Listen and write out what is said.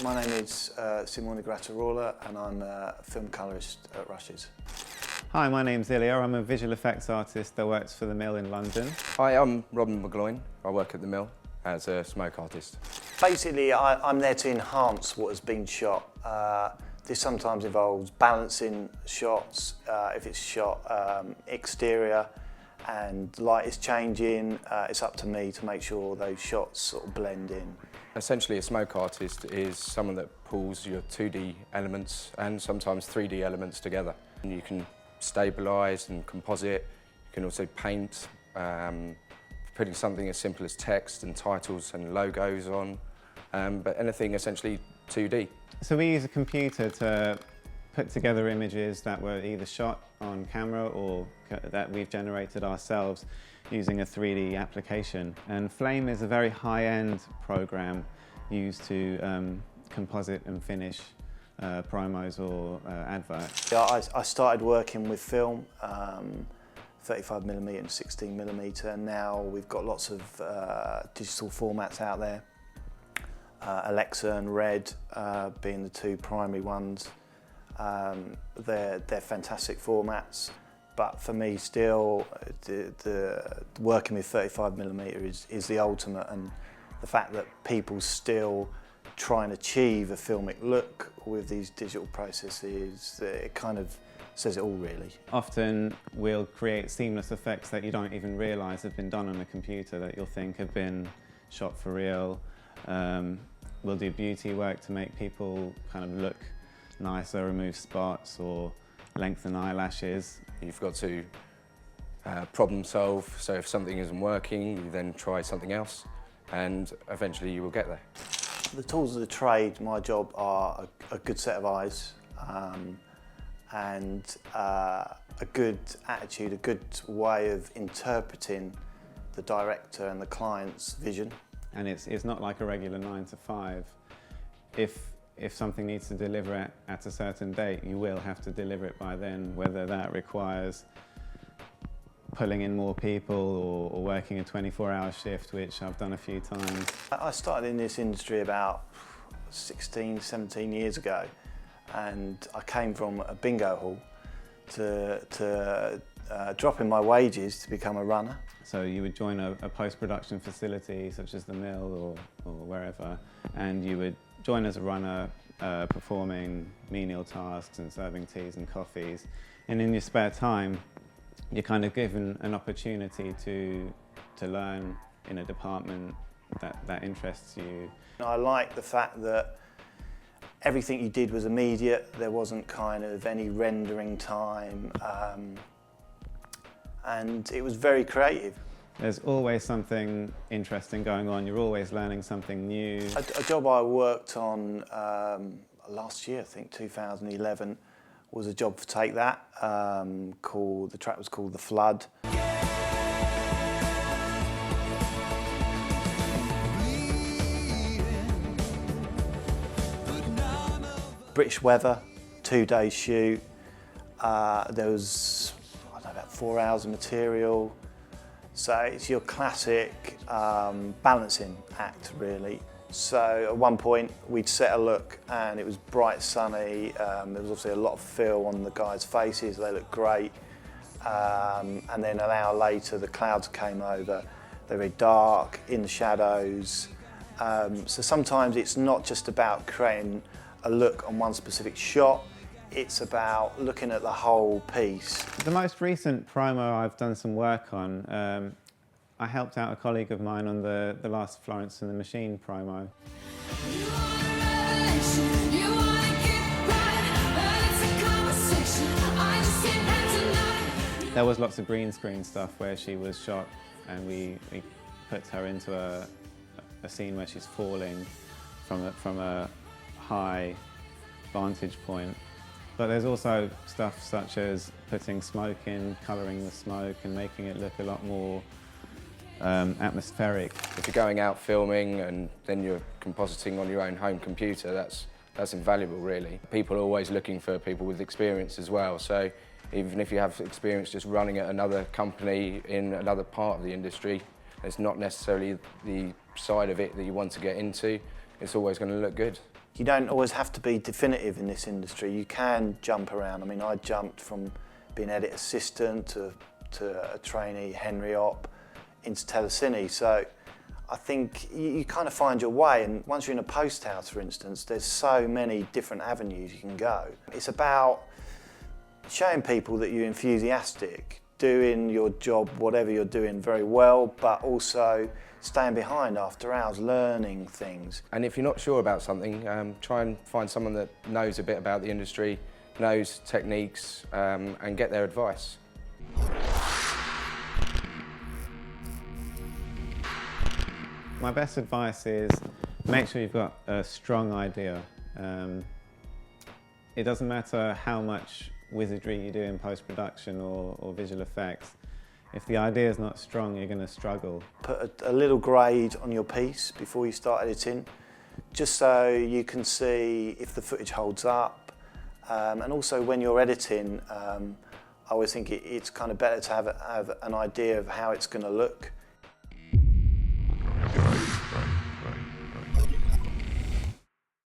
My name is Simone Grattarola and I'm a film colourist at Rush's. Hi, my name's Ilia. I'm a visual effects artist that works for the Mill in London. Hi, I'm McGloin. I work at the Mill as a smoke artist. Basically, I'm there to enhance what has been shot. This sometimes involves balancing shots, if it's shot exterior and light is changing, it's up to me to make sure those shots sort of blend in. Essentially, a smoke artist is someone that pulls your 2D elements and sometimes 3D elements together. And you can stabilise and composite, you can also paint, putting something as simple as text and titles and logos on, but anything essentially 2D. So we use a computer to put together images that were either shot on camera or that we've generated ourselves using a 3D application. And Flame is a very high-end program used to composite and finish promos or adverts. Yeah, I started working with film, 35mm and 16mm, and now we've got lots of digital formats out there. Alexa and Red being the two primary ones. They're fantastic formats, but for me still the working with 35mm is the ultimate, and the fact that people still try and achieve a filmic look with these digital processes, it kind of says it all really. Often we'll create seamless effects that you don't even realise have been done on a computer, that you'll think have been shot for real. We'll do beauty work to make people kind of look nicer, remove spots or lengthen eyelashes. You've got to problem solve, so if something isn't working, you then try something else, and eventually you will get there. The tools of the trade, my job, are a good set of eyes and a good attitude, a good way of interpreting the director and the client's vision. And it's not like a regular 9 to 5. If something needs to deliver at a certain date, you will have to deliver it by then, whether that requires pulling in more people or working a 24-hour shift, which I've done a few times. I started in this industry about 16, 17 years ago, and I came from a bingo hall to dropping my wages to become a runner. So you would join a post-production facility such as the Mill or wherever, and you would join as a runner, performing menial tasks and serving teas and coffees. And in your spare time, you're kind of given an opportunity to learn in a department that interests you. I like the fact that everything you did was immediate. There wasn't kind of any rendering time. And it was very creative. There's always something interesting going on. You're always learning something new. A job I worked on last year, I think 2011, was a job for Take That. The track was called The Flood. British weather, 2-day shoot. There was about 4 hours of material. So it's your classic balancing act, really. So at one point we'd set a look and it was bright, sunny. There was obviously a lot of fill on the guys' faces, they looked great. And then an hour later the clouds came over. They were very dark, in the shadows. So sometimes it's not just about creating a look on one specific shot, it's about looking at the whole piece. The most recent promo I've done some work on, I helped out a colleague of mine on the last Florence and the Machine promo. There was lots of green screen stuff where she was shot and we put her into a scene where she's falling from a high vantage point. But there's also stuff such as putting smoke in, colouring the smoke and making it look a lot more atmospheric. If you're going out filming and then you're compositing on your own home computer, that's invaluable really. People are always looking for people with experience as well, so even if you have experience just running at another company in another part of the industry, it's not necessarily the side of it that you want to get into, it's always going to look good. you don't always have to be definitive in this industry. You can jump around. I mean, I jumped from being edit assistant to a trainee Henry Op into telecine. So I think you kind of find your way, and once you're in a post house, for instance, there's so many different avenues you can go. It's about showing people that you're enthusiastic, doing your job, whatever you're doing, very well, but also staying behind after hours, learning things. And if you're not sure about something, try and find someone that knows a bit about the industry, knows techniques, and get their advice. My best advice is make sure you've got a strong idea. It doesn't matter how much wizardry you do in post-production or visual effects. If the idea is not strong, you're going to struggle. Put a little grade on your piece before you start editing, just so you can see if the footage holds up. And also when you're editing, I always think it's kind of better to have an idea of how it's going to look.